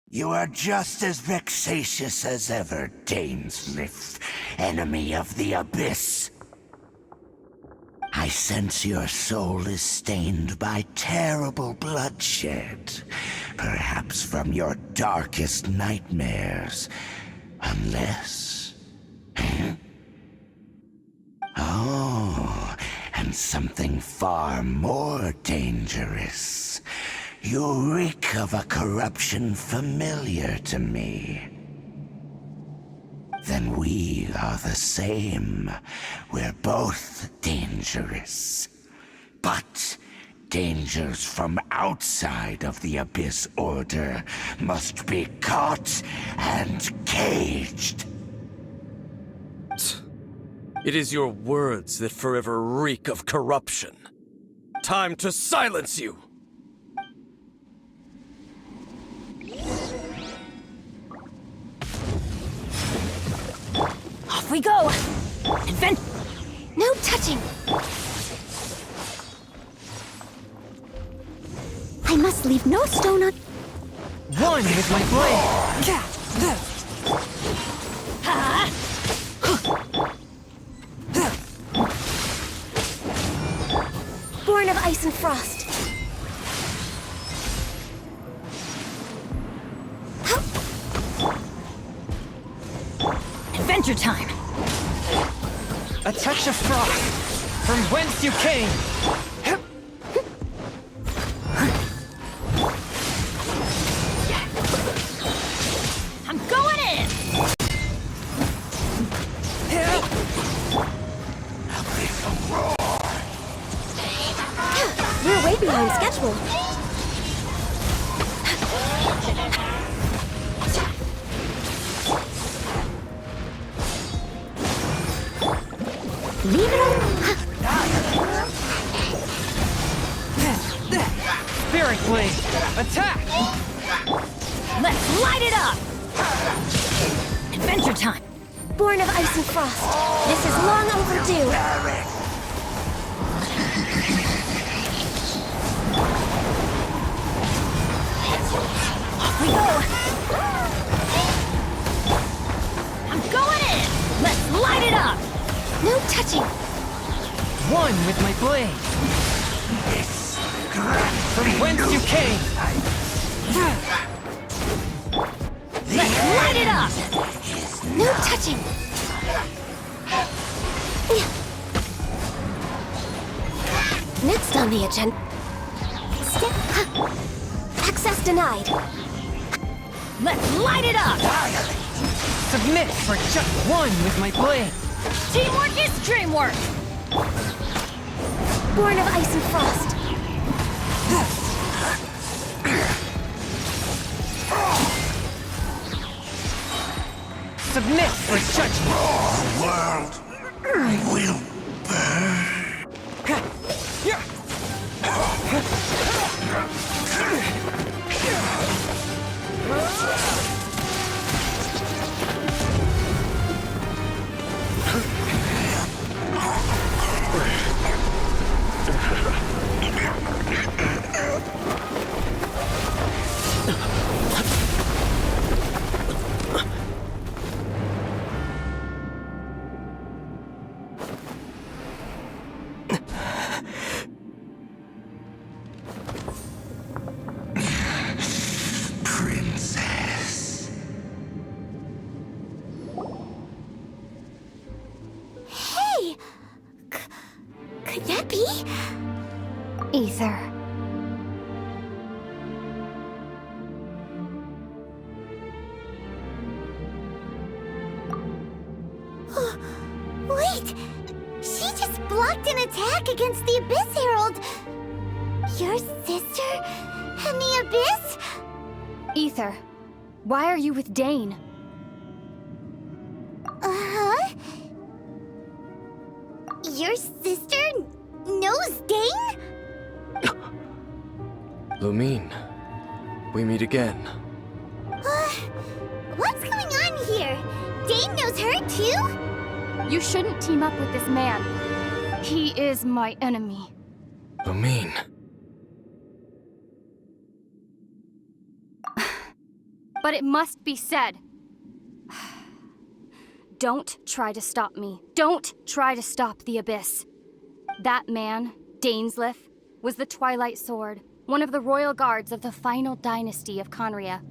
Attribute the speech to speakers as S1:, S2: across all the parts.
S1: You are just as vexatious as ever, Dainsmith, enemy of the Abyss. I sense your soul is stained by terrible bloodshed, perhaps from your darkest nightmares, unless... Oh, and something far more dangerous. You reek of a corruption familiar to me. Then we are the same. We're both dangerous. But dangers from outside of the Abyss Order must be caught and caged.
S2: It is your words that forever reek of corruption. Time to silence you!
S3: Off we go! Invent... No touching! I must leave no stone un...
S4: One with my blade!
S3: Born of ice and frost. Adventure time!
S4: A touch of frost! From whence you came!
S3: I'm going in! We're way behind schedule. Leave it alone.
S4: Spirit Blade! Attack!
S3: Let's light it up! Adventure time! Born of ice and frost. This is long overdue. Off we go! I'm going in! Let's light it up! No touching!
S4: One with my blade! From whence you came!
S3: Let's light it up! No touching! Next on the agenda... Access denied. Let's light it up!
S4: Submit for just one with my blade!
S3: Teamwork is dreamwork! Born of ice and frost.
S4: Submit for judgment!
S1: The world will burn. Princess.
S3: Hey! Could that be? Aether. Wait! She just blocked an attack against the Abyss Herald! Your sister and the Abyss?
S5: Aether, why are you with Dane?
S3: Uh-huh? Your sister knows Dane?
S2: Lumine, we meet again.
S3: What's going on here? Dane knows her too?
S5: You shouldn't team up with this man. He is my enemy.
S2: Lumine.
S5: but it must be said. Don't try to stop me. Don't try to stop the Abyss. That man, Dainsleif, was the Twilight Sword, one of the royal guards of the final dynasty of Conria.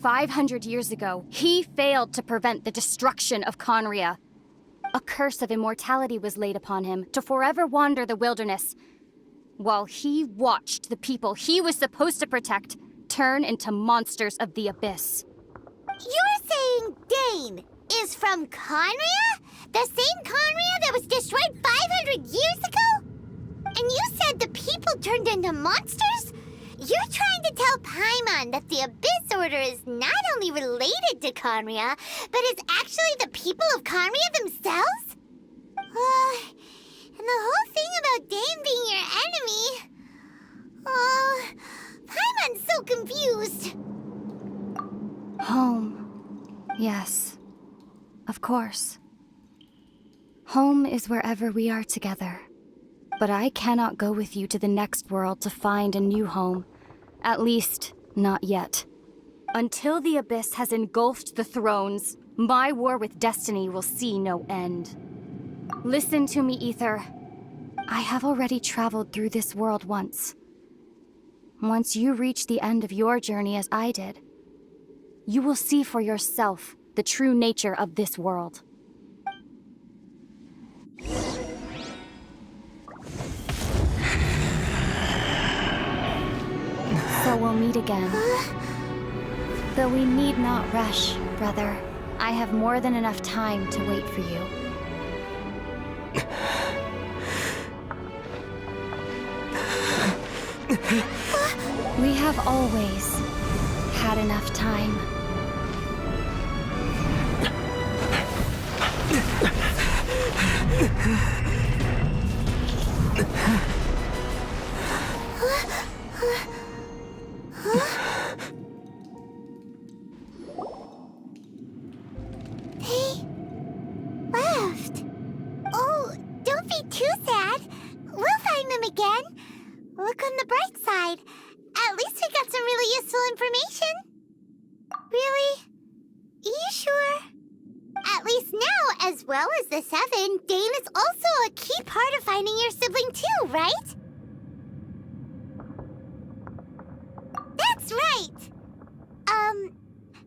S5: 500 years ago, he failed to prevent the destruction of Conria. A curse of immortality was laid upon him to forever wander the wilderness, while he watched the people he was supposed to protect turn into monsters of the Abyss.
S3: You're saying Dane is from Conria? The same Conria that was destroyed 500 years ago? And you said the people turned into monsters? You're trying to tell Paimon that the Abyss Order is not only related to Conria, but is actually the people of Conria themselves? And the whole thing about Dane being your enemy... Paimon's so confused.
S5: Home. Yes. Of course. Home is wherever we are together. But I cannot go with you to the next world to find a new home. At least, not yet. Until the Abyss has engulfed the thrones, my war with destiny will see no end. Listen to me, Aether. I have already traveled through this world once. Once you reach the end of your journey as I did, you will see for yourself the true nature of this world. So we'll meet again. Though we need not rush, brother. I have more than enough time to wait for you. We have always had enough time.
S3: They left. Oh, don't be too sad. We'll find them again. Look on the bright side. At least we got some really useful information. Really? You sure? At least now, as well as the Seven, Dane is also a key part of finding your sibling too, right? That's right!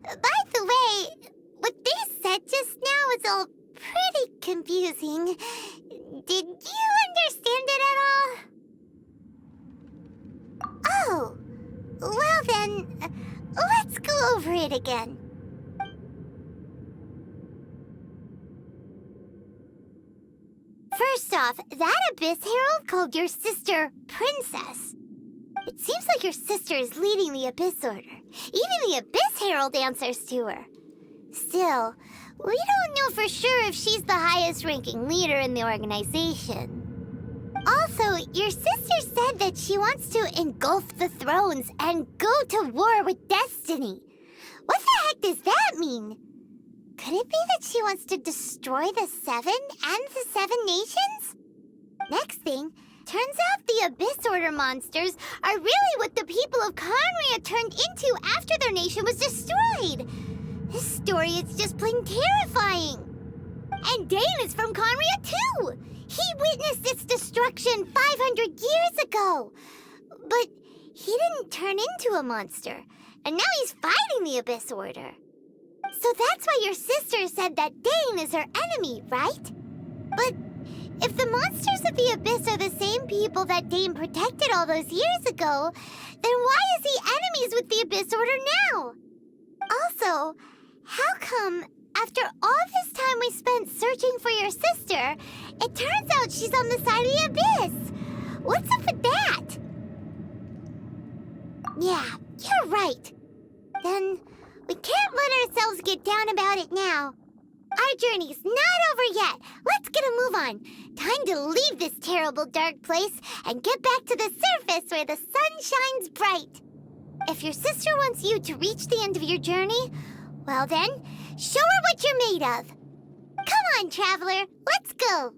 S3: By the way, what they said just now is all pretty confusing. Did you understand it at all? Oh, well then, let's go over it again. First off, that Abyss Herald called your sister Princess. It seems like your sister is leading the Abyss Order. Even the Abyss Herald answers to her. Still, we don't know for sure if she's the highest-ranking leader in the organization. Also, your sister said that she wants to engulf the thrones and go to war with destiny. What the heck does that mean? Could it be that she wants to destroy the Seven and the Seven Nations? Next thing, turns out the Abyss Order monsters are really what the people of Conria turned into after their nation was destroyed. This story is just plain terrifying. And Dane is from Conria too. He witnessed its destruction 500 years ago. But he didn't turn into a monster. And now he's fighting the Abyss Order. So that's why your sister said that Dane is her enemy, right? But if the monsters of the Abyss are the same people that Dane protected all those years ago, then why is he enemies with the Abyss Order now? Also, how come, after all this time we spent searching for your sister, it turns out she's on the side of the Abyss? What's up with that? Yeah, you're right. Then we can't let ourselves get down about it now. Our journey's not over yet. Let's get a move on. Time to leave this terrible dark place and get back to the surface where the sun shines bright. If your sister wants you to reach the end of your journey, well then, show her what you're made of. Come on, traveler, let's go.